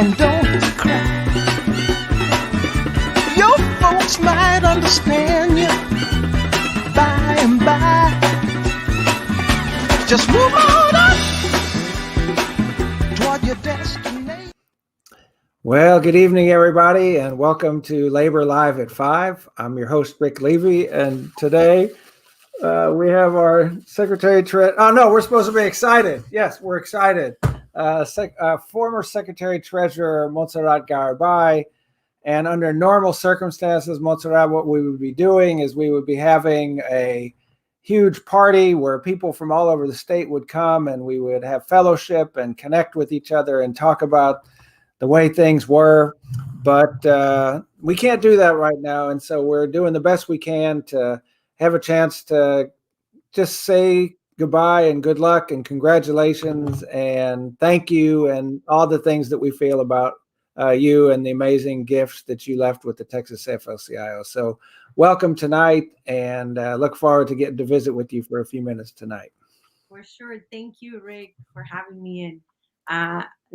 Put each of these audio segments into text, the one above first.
and don't cry. Your folks might understand you by and by. Just move on up toward your destination. Well, good evening, everybody, and welcome to Labor Live at 5. I'm your host, Rick Levy, and today we have our Secretary Oh, no, we're supposed to be excited. Yes, we're excited. Former Secretary Treasurer Montserrat Garibay, and under normal circumstances, Montserrat, what we would be doing is we would be having a huge party where people from all over the state would come, and we would have fellowship and connect with each other and talk about the way things were. But we can't do that right now, and so we're doing the best we can to have a chance to just say goodbye and good luck and congratulations and thank you and all the things that we feel about you and the amazing gifts that you left with the Texas AFL-CIO. So welcome tonight, and look forward to getting to visit with you for a few minutes tonight. For sure. Thank you, Rick, for having me in.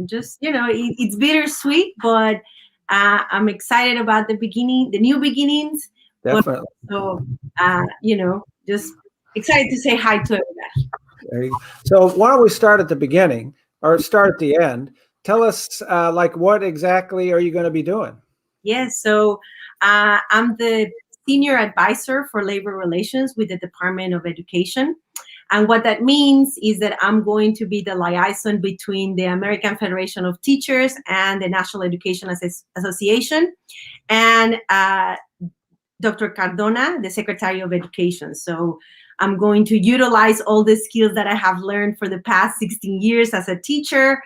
Just, it's bittersweet, but I'm excited about the new beginnings. Definitely. So, just excited to say hi to everybody. There you go. So why don't we start at the beginning or start at the end? Tell us, what exactly are you going to be doing? Yes. So I'm the Senior Advisor for Labor Relations with the Department of Education. And what that means is that I'm going to be the liaison between the American Federation of Teachers and the National Education Association and Dr. Cardona, the Secretary of Education. So I'm going to utilize all the skills that I have learned for the past 16 years as a teacher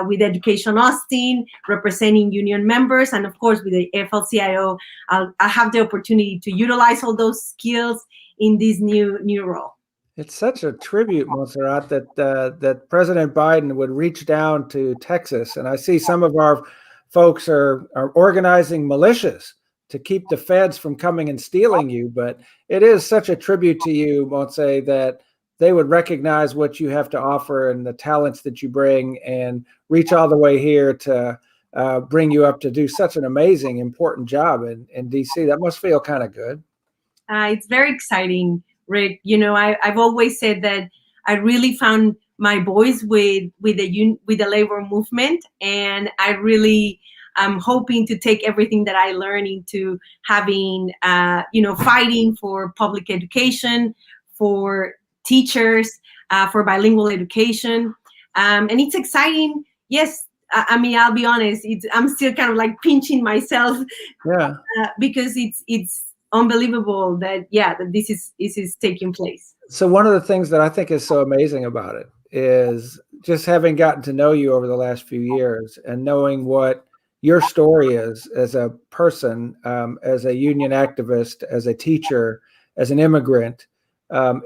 with Education Austin, representing union members, and of course with the AFL-CIO. I'll have the opportunity to utilize all those skills in this new role. It's such a tribute, Montserrat, that President Biden would reach down to Texas. And I see some of our folks are organizing militias to keep the feds from coming and stealing you. But it is such a tribute to you, Montse, that they would recognize what you have to offer and the talents that you bring and reach all the way here to bring you up to do such an amazing, important job in D.C. That must feel kind of good. It's very exciting, Rick. I've always said that I really found my voice with the labor movement, and I really am hoping to take everything that I learned into having, fighting for public education, for teachers, for bilingual education, and it's exciting. Yes, I'll be honest. I'm still kind of like pinching myself, because it's unbelievable that this is taking place. So one of the things that I think is so amazing about it is just having gotten to know you over the last few years and knowing what your story is as a person, as a union activist, as a teacher, as an immigrant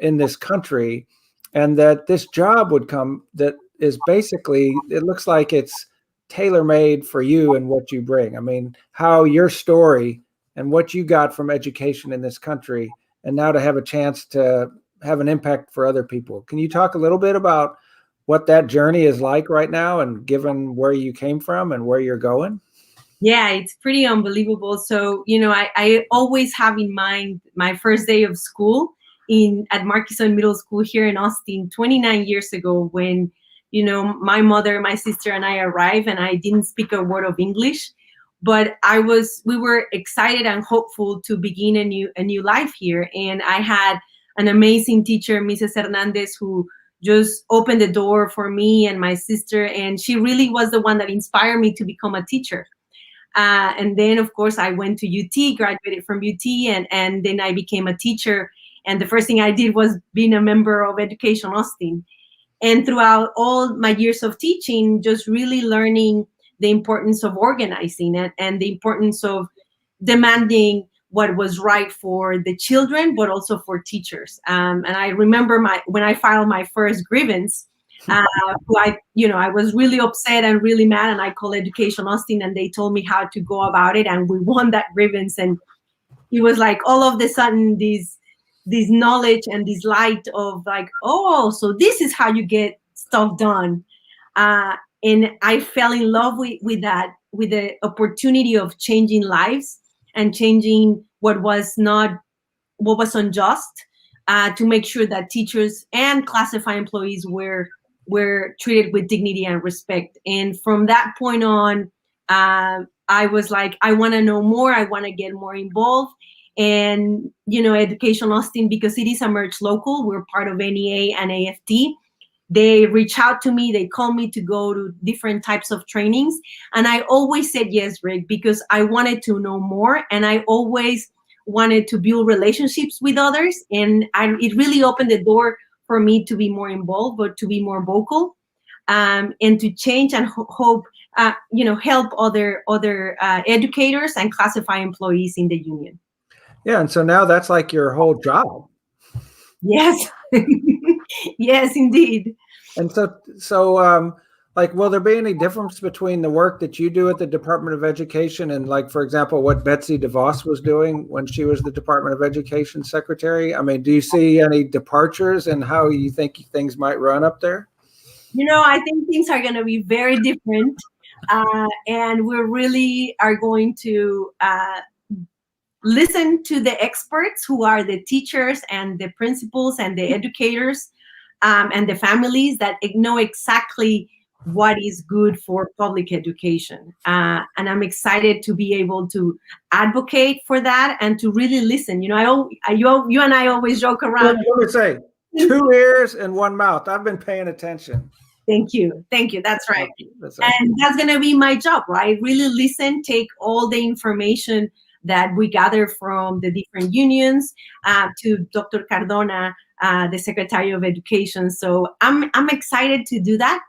in this country, and that this job would come that is basically, it looks like it's tailor-made for you and what you bring. I mean, how your story and what you got from education in this country, and now to have a chance to have an impact for other people. Can you talk a little bit about what that journey is like right now, and given where you came from and where you're going? Yeah, it's pretty unbelievable. So, I always have in mind my first day of school at Marquison Middle School here in Austin 29 years ago when, my mother, my sister, and I arrived, and I didn't speak a word of English. But we were excited and hopeful to begin a new life here. And I had an amazing teacher, Mrs. Hernandez, who just opened the door for me and my sister. And she really was the one that inspired me to become a teacher. And then, of course, I went to UT, graduated from UT, and then I became a teacher. And the first thing I did was being a member of Education Austin. And throughout all my years of teaching, just really learning the importance of organizing and the importance of demanding what was right for the children, but also for teachers. And I remember when I filed my first grievance, I was really upset and really mad, and I called Education Austin, and they told me how to go about it, and we won that grievance. And it was like all of a sudden this knowledge and this light of like, oh, so this is how you get stuff done. And I fell in love with that, with the opportunity of changing lives and changing what was unjust, to make sure that teachers and classified employees were treated with dignity and respect. And from that point on, I was like, I want to know more. I want to get more involved. And, Education Austin, because it is a merged local, we're part of NEA and AFT. They reach out to me, they call me to go to different types of trainings. And I always said yes, Rick, because I wanted to know more. And I always wanted to build relationships with others. And it really opened the door for me to be more involved, but to be more vocal, and to change and help other educators and classified employees in the union. Yeah, and so now that's like your whole job. Yes. Yes, indeed. And so like, will there be any difference between the work that you do at the Department of Education and, like, for example, what Betsy DeVos was doing when she was the Department of Education secretary? I mean, do you see any departures in how you think things might run up there? I think things are going to be very different. And we really are going to listen to the experts, who are the teachers and the principals and the educators, and the families that know exactly what is good for public education. And I'm excited to be able to advocate for that and to really listen. You and I always joke around. Let me say, 2 ears and 1 mouth. I've been paying attention. Thank you. That's right. And that's going to be my job, right? Really listen, take all the information that we gather from the different unions, to Dr. Cardona, the Secretary of Education. So I'm excited to do that.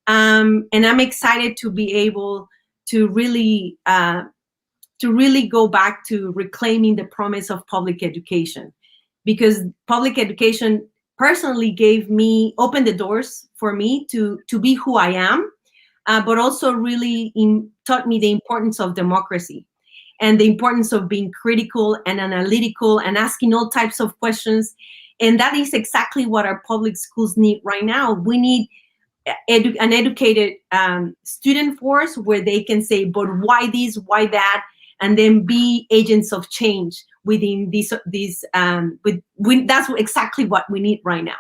And I'm excited to be able to really go back to reclaiming the promise of public education, because public education personally opened the doors for me to be who I am, but also really taught me the importance of democracy and the importance of being critical and analytical and asking all types of questions. And that is exactly what our public schools need right now. We need an educated student force where they can say, but why this, why that, and then be agents of change within that's exactly what we need right now.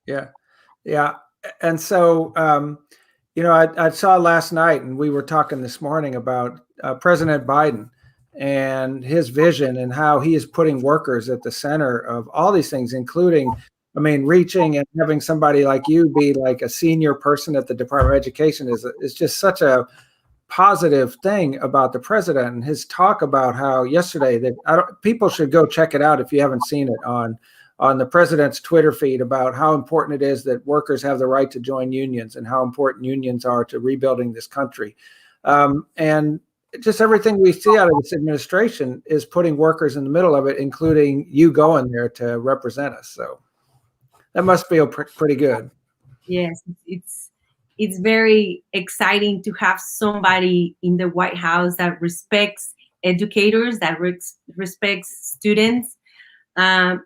Yeah. And so, I saw last night, and we were talking this morning about President Biden and his vision and how he is putting workers at the center of all these things, including, reaching and having somebody like you be like a senior person at the Department of Education is just such a positive thing about the president, and his talk about how yesterday that people should go check it out if you haven't seen it on the president's Twitter feed, about how important it is that workers have the right to join unions and how important unions are to rebuilding this country. And just everything we see out of this administration is putting workers in the middle of it, including you going there to represent us. So that must feel pretty good. Yes, it's very exciting to have somebody in the White House that respects educators, that respects students. And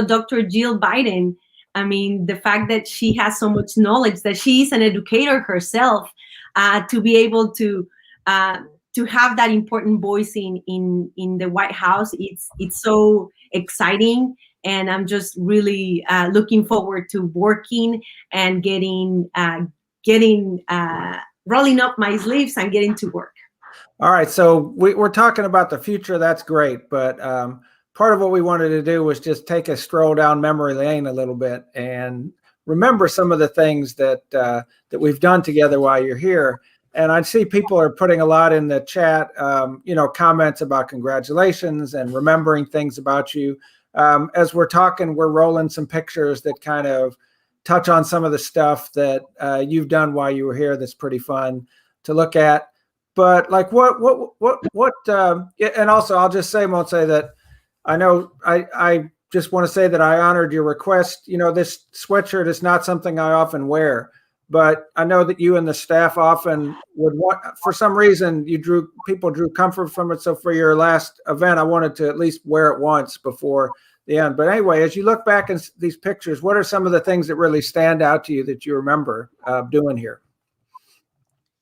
Dr. Jill Biden, the fact that she has so much knowledge, that she is an educator herself, to be able to have that important voice in the White House, it's so exciting. And I'm just really looking forward to working and rolling up my sleeves and getting to work. All right, so we're talking about the future. That's great, but part of what we wanted to do was just take a stroll down memory lane a little bit and remember some of the things that we've done together while you're here. And I see people are putting a lot in the chat, comments about congratulations and remembering things about you. As we're talking, we're rolling some pictures that kind of touch on some of the stuff that you've done while you were here. That's pretty fun to look at. But like and also I'll just say, Montse, that I know I just want to say that I honored your request. This sweatshirt is not something I often wear, but I know that you and the staff often would want, for some reason, people drew comfort from it. So for your last event, I wanted to at least wear it once before the end. But anyway, as you look back in these pictures, what are some of the things that really stand out to you that you remember doing here?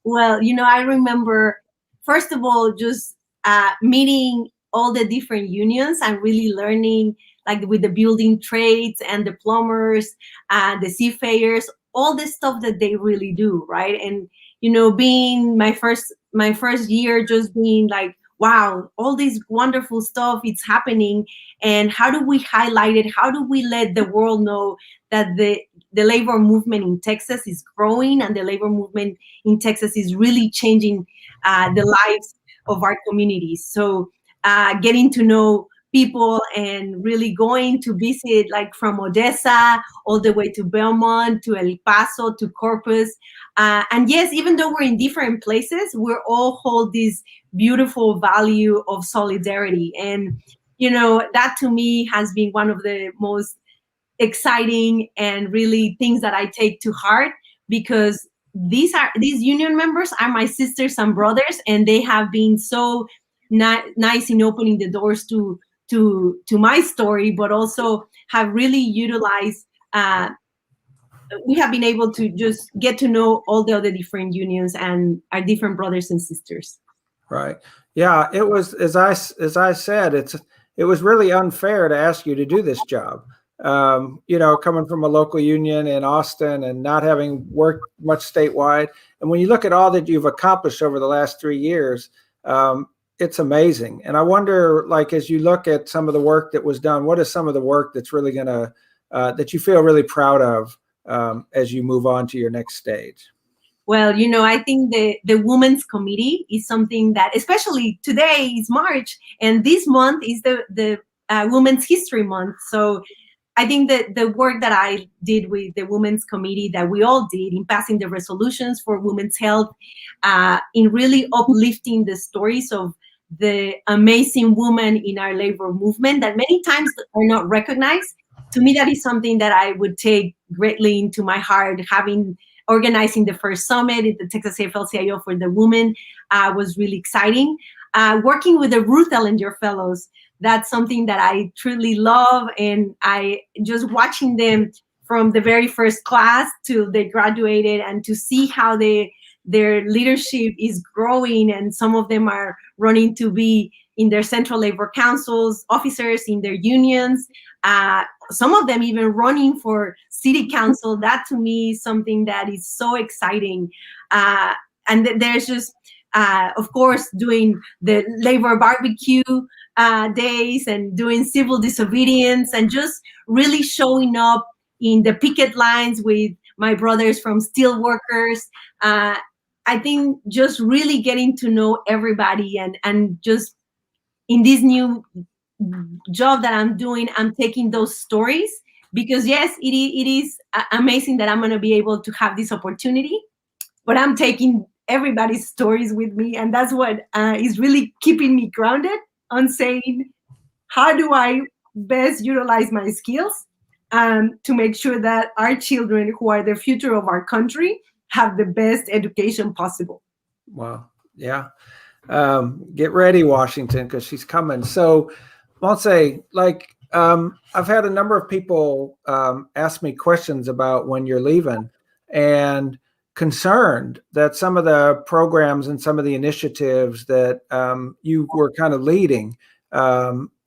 Well, I remember, first of all, just meeting all the different unions and really learning, like with the building trades and the plumbers, the seafarers, all the stuff that they really do, right? And being my first year, just being like, wow, all this wonderful stuff it's happening, and how do we highlight it? How do we let the world know that the labor movement in Texas is growing, and the labor movement in Texas is really changing the lives of our communities. So getting to know people and really going to visit, like from Odessa all the way to Belmont, to El Paso, to Corpus. And yes, even though we're in different places, we're all hold this beautiful value of solidarity. And, that to me has been one of the most exciting and really things that I take to heart, because these union members are my sisters and brothers, and they have been so nice in opening the doors to my story, but also have really utilized. We have been able to just get to know all the other different unions and our different brothers and sisters. Right. Yeah. It was, as I said, it was really unfair to ask you to do this job. Coming from a local union in Austin and not having worked much statewide. And when you look at all that you've accomplished over the last 3 years, it's amazing. And I wonder, like, as you look at some of the work that was done, what is some of the work that's really going to, that you feel really proud of as you move on to your next stage? Well, I think the Women's Committee is something that, especially today is March, and this month is the Women's History Month. So I think that the work that I did with the Women's Committee, that we all did in passing the resolutions for women's health, in really uplifting the stories of the amazing women in our labor movement that many times are not recognized. To me, that is something that I would take greatly into my heart. Organizing the first summit at the Texas AFL-CIO for the women was really exciting. Working with the Ruth Ellinger Fellows, that's something that I truly love, and I just watching them from the very first class till they graduated, and to see how their leadership is growing, and some of them are running to be in their central labor councils, officers in their unions, some of them even running for city council. That to me is something that is so exciting. And there's just, of course, doing the labor barbecue days, and doing civil disobedience, and just really showing up in the picket lines with my brothers from Steelworkers. I think just really getting to know everybody, and just in this new job that I'm doing, I'm taking those stories, because yes, it is amazing that I'm going to be able to have this opportunity, but I'm taking everybody's stories with me, and that's what is really keeping me grounded on saying, how do I best utilize my skills to make sure that our children, who are the future of our country, have the best education possible. Wow. Yeah. Get ready, Washington, because she's coming. So, Montse, like, I've had a number of people ask me questions about when you're leaving, and concerned that some of the programs and some of the initiatives that you were kind of leading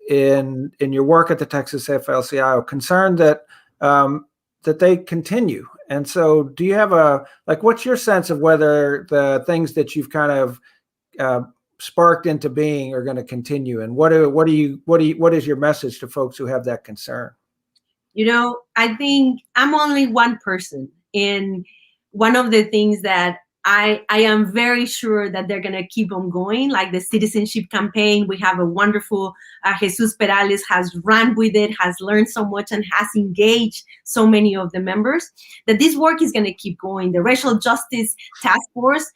in your work at the Texas AFL-CIO, concerned that that they continue. And so, do you have what's your sense of whether the things that you've kind of sparked into being are going to continue, and what is your message to folks who have that concern? I think I'm only one person, and one of the things that I am very sure that they're going to keep on going, like the citizenship campaign. We have a wonderful Jesus Perales has run with it, has learned so much, and has engaged so many of the members, that this work is going to keep going. The Racial Justice Task Force,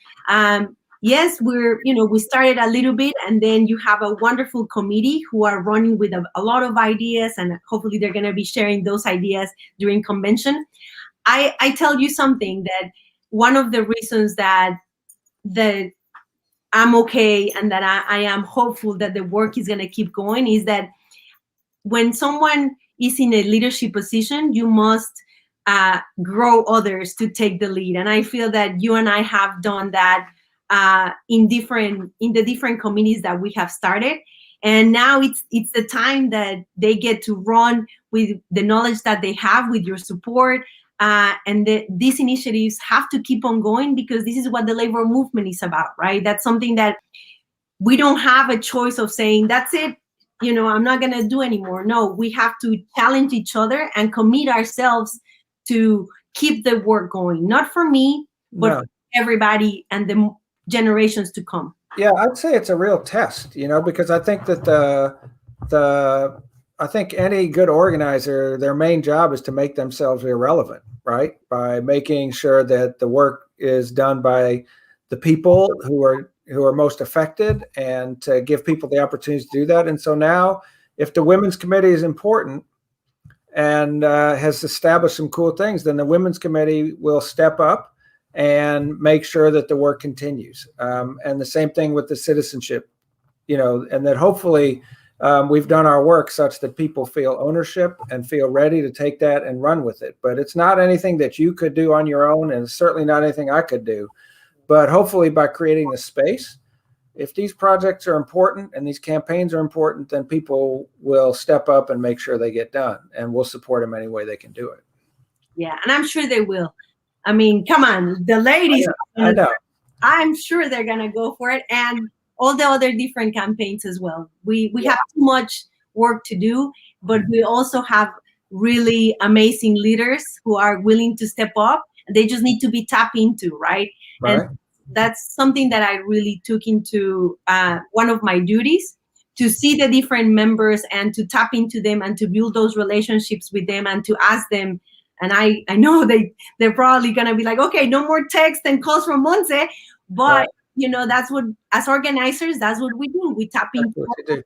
yes, we started a little bit, and then you have a wonderful committee who are running with a lot of ideas, and hopefully they're going to be sharing those ideas during convention. I tell you something, that one of the reasons that I'm okay, and that I am hopeful that the work is going to keep going, is that when someone is in a leadership position, you must grow others to take the lead. And I feel that you and I have done that in the different committees that we have started. And now it's the time that they get to run with the knowledge that they have, with your support. And these initiatives have to keep on going, because this is what the labor movement is about, right? That's something that we don't have a choice of saying, that's it, I'm not going to do anymore. No, we have to challenge each other and commit ourselves to keep the work going, not for me, but for everybody and the generations to come. Yeah, I'd say it's a real test, because I think that I think any good organizer, their main job is to make themselves irrelevant, right? By making sure that the work is done by the people who are most affected, and to give people the opportunities to do that. And so now, if the Women's Committee is important and has established some cool things, then the Women's Committee will step up and make sure that the work continues. And the same thing with the citizenship, and that hopefully we've done our work such that people feel ownership and feel ready to take that and run with it. But it's not anything that you could do on your own, and it's certainly not anything I could do. But hopefully by creating the space, if these projects are important and these campaigns are important, then people will step up and make sure they get done, and we'll support them any way they can do it. Yeah, and I'm sure they will. I mean, come on, the ladies. I know. I'm sure they're gonna go for it, and all the other different campaigns as well. We have too much work to do, but we also have really amazing leaders who are willing to step up. They just need to be tapped into, right? And that's something that I really took into one of my duties, to see the different members and to tap into them and to build those relationships with them and to ask them. And I know they're probably going to be like, okay, no more text and calls from Montse. But, that's what, as organizers, that's what we do. We tap into it.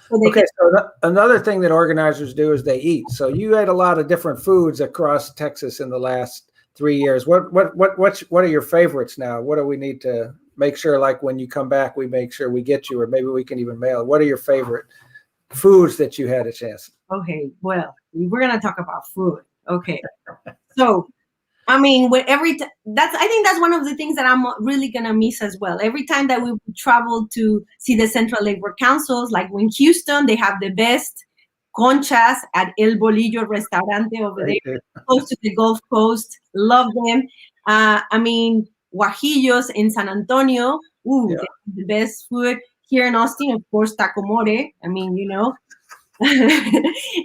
So another thing that organizers do is they eat. So you ate a lot of different foods across Texas in the last 3 years. What are your favorites now? What do we need to make sure, like when you come back, we make sure we get you, or maybe we can even mail it? What are your favorite foods that you had a chance? Okay, well, we're going to talk about food. Okay. So, I mean, I think that's one of the things that I'm really going to miss as well. Every time that we travel to see the Central Labor Councils, like in Houston, they have the best conchas at El Bolillo Restaurante over there, close to the Gulf Coast. Love them. I mean, guajillos in San Antonio. The best food. Here in Austin, of course, taco more. I mean,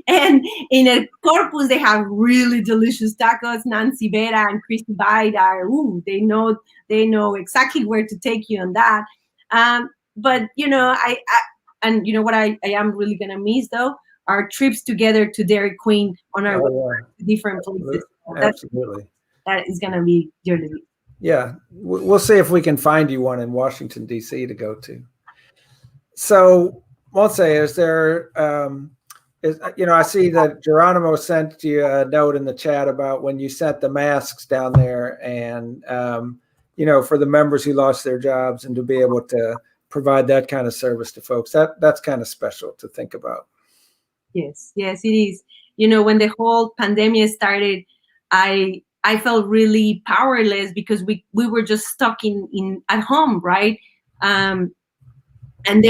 and in El Corpus, they have really delicious tacos. Nancy Vera and Christy Bide they know exactly where to take you on that. But and you know what I am really gonna miss though, our trips together to Dairy Queen on our way to different places. Absolutely. That is gonna be dearly. Yeah, we'll see if we can find you one in Washington, D.C. to go to. So, Montse, is there, I see that Geronimo sent you a note in the chat about when you sent the masks down there, and, for the members who lost their jobs, and to be able to provide that kind of service to folks, that's kind of special to think about. Yes, it is. When the whole pandemic started, I felt really powerless because we were just stuck in at home, right? And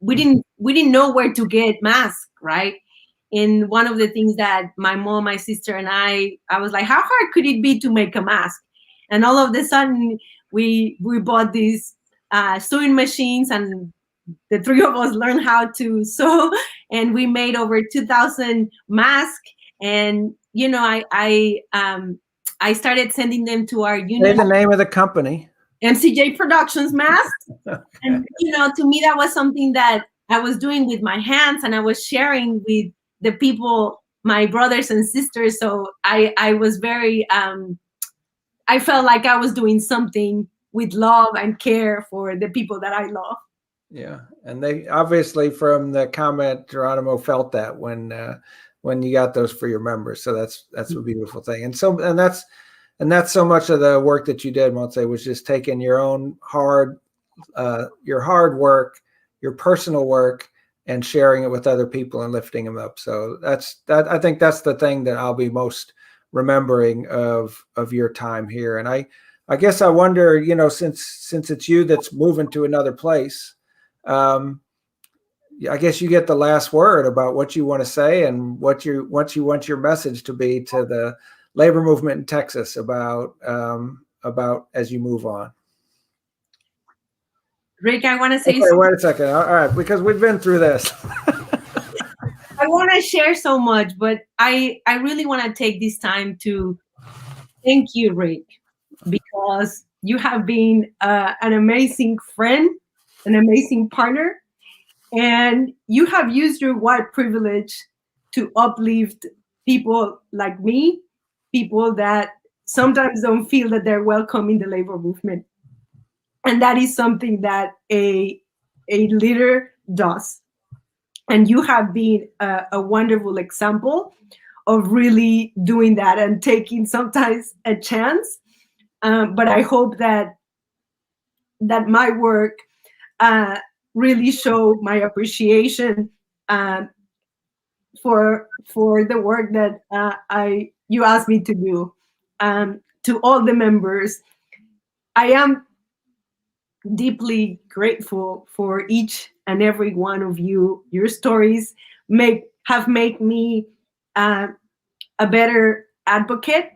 we didn't know where to get masks, right? And one of the things that my mom, my sister, and I was like, how hard could it be to make a mask? And all of a sudden, we bought these sewing machines, and the three of us learned how to sew, and we made over 2,000 masks. And I started sending them to our union. Say the name of the company. MCJ Productions masks. Okay. And to me, that was something that I was doing with my hands, and I was sharing with the people, my brothers and sisters. So I was very I felt like I was doing something with love and care for the people that I love. Yeah, and they obviously, from the comment, Geronimo felt that when you got those for your members. So that's a beautiful thing. And that's so much of the work that you did, Montse, was just taking your own hard work, your personal work, and sharing it with other people and lifting them up. So I think that's the thing that I'll be most remembering of your time here. And I guess I wonder, since it's you that's moving to another place, I guess you get the last word about what you want to say and what you want your message to be to the labor movement in Texas about as you move on. Rick, I want to say okay, something. Wait a second. All right, because we've been through this. I want to share so much, but I really want to take this time to thank you, Rick, because you have been an amazing friend, an amazing partner, and you have used your white privilege to uplift people like me, people that sometimes don't feel that they're welcome in the labor movement. And that is something that a leader does. And you have been a wonderful example of really doing that and taking sometimes a chance. But I hope that my work really show my appreciation for the work that you asked me to do. To all the members, I am deeply grateful for each and every one of you. Your stories have made me a better advocate,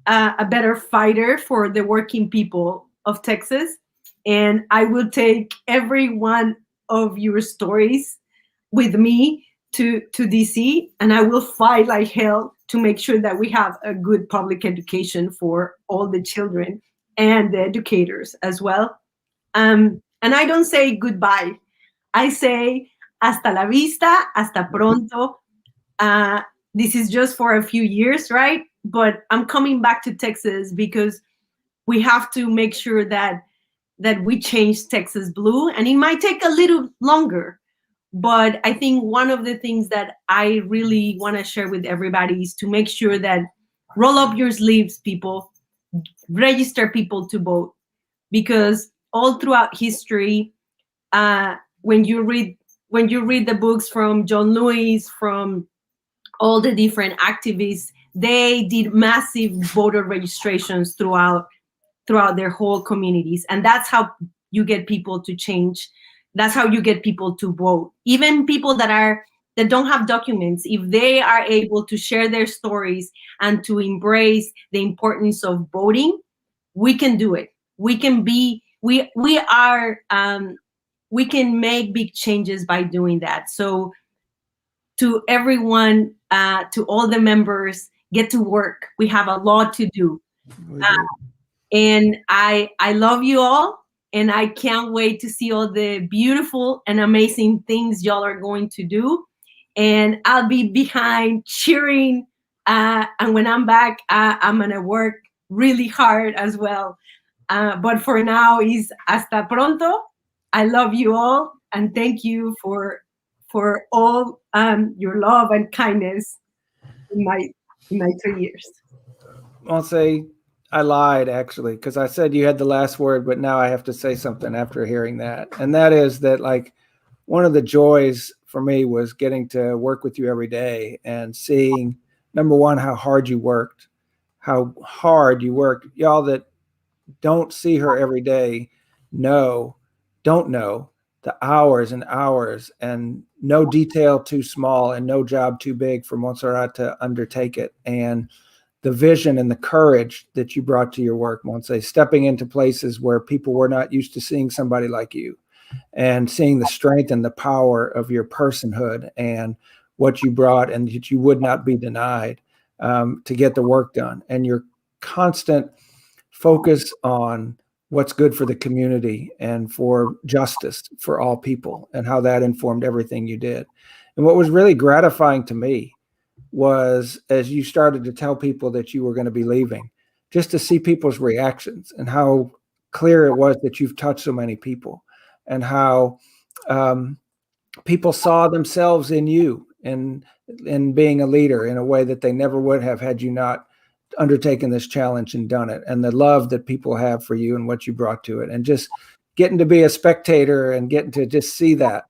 a better fighter for the working people of Texas. And I will take every one of your stories with me to DC, and I will fight like hell to make sure that we have a good public education for all the children and the educators as well. And I don't say goodbye. I say hasta la vista, hasta pronto. This is just for a few years, right? But I'm coming back to Texas because we have to make sure that we change Texas blue, and it might take a little longer. But I think one of the things that I really want to share with everybody is to make sure that roll up your sleeves, people, register people to vote, because all throughout history, when you read the books from John Lewis, from all the different activists, they did massive voter registrations throughout their whole communities, and that's how you get people to change. That's how you get people to vote. Even people that don't have documents, if they are able to share their stories and to embrace the importance of voting, we can do it. We can be, we can make big changes by doing that. So to everyone, to all the members, get to work. We have a lot to do. And I love you all. And I can't wait to see all the beautiful and amazing things y'all are going to do. And I'll be behind cheering. And when I'm back, I'm going to work really hard as well. But for now, is hasta pronto. I love you all. And thank you for all your love and kindness in my 3 years. I'll say I lied, actually, because I said you had the last word, but now I have to say something after hearing that. And that is that, like, one of the joys for me was getting to work with you every day and seeing, number one, how hard you worked. Y'all that don't see her every day don't know the hours and hours, and no detail too small and no job too big for Montserrat to undertake it. And the vision and the courage that you brought to your work, Montse, stepping into places where people were not used to seeing somebody like you, and seeing the strength and the power of your personhood and what you brought, and that you would not be denied to get the work done. And your constant focus on what's good for the community and for justice for all people, and how that informed everything you did. And what was really gratifying to me was, as you started to tell people that you were going to be leaving, just to see people's reactions and how clear it was that you've touched so many people, and how people saw themselves in you and in being a leader in a way that they never would have had you not undertaken this challenge and done it, and the love that people have for you and what you brought to it. And just getting to be a spectator and getting to just see that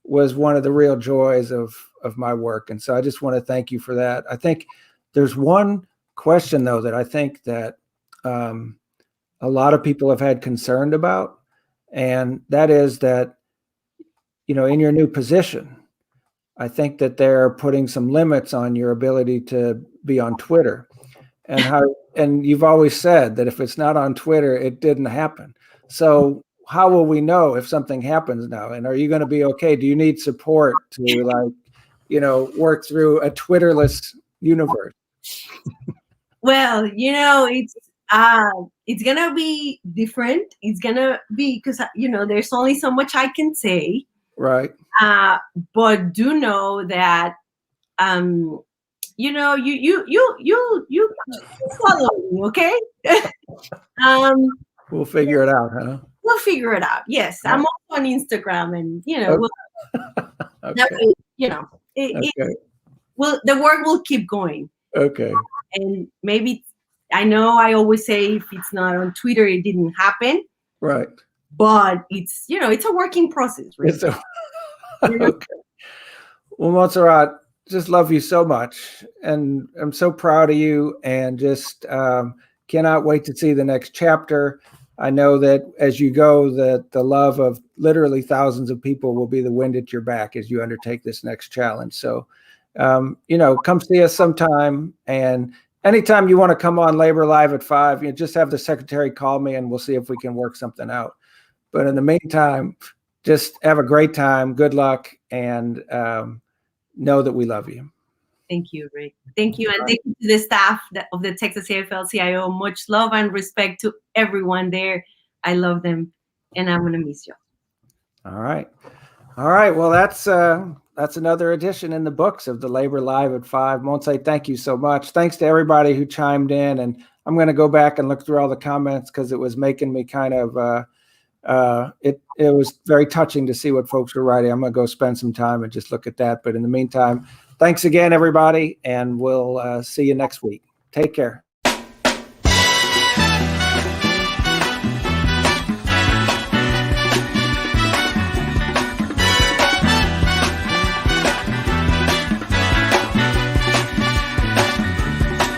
was one of the real joys of my work. And so I just want to thank you for that. I think there's one question, though, that I think that a lot of people have had concerned about, and that is that, in your new position, I think that they're putting some limits on your ability to be on Twitter, and you've always said that if it's not on Twitter, it didn't happen. So how will we know if something happens now? And are you going to be okay? Do you need support to work through a Twitterless universe? Well, it's gonna be different. It's gonna be because there's only so much I can say. Right. But do know that you follow me, okay? We'll figure it out, huh? We'll figure it out. Yes, I'm also on Instagram, and Okay. The work will keep going. Okay. And maybe I know I always say if it's not on Twitter, it didn't happen. Right. But it's it's a working process. Right? Okay. Well, Montserrat, just love you so much, and I'm so proud of you, and just cannot wait to see the next chapter. I know that as you go, that the love of literally thousands of people will be the wind at your back as you undertake this next challenge. So, come see us sometime, and anytime you want to come on Labor Live at 5, just have the secretary call me, and we'll see if we can work something out. But in the meantime, just have a great time. Good luck, and know that we love you. Thank you, Rick. Thank you. And thank you to the staff of the Texas AFL-CIO. Much love and respect to everyone there. I love them, and I'm going to miss you. All right. Well, that's another edition in the books of the Labor Live at 5. Montserrat, thank you so much. Thanks to everybody who chimed in. And I'm going to go back and look through all the comments because it was making me kind of it was very touching to see what folks were writing. I'm going to go spend some time and just look at that. But in the meantime, thanks again, everybody, and we'll see you next week. Take care.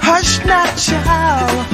Hush now, child.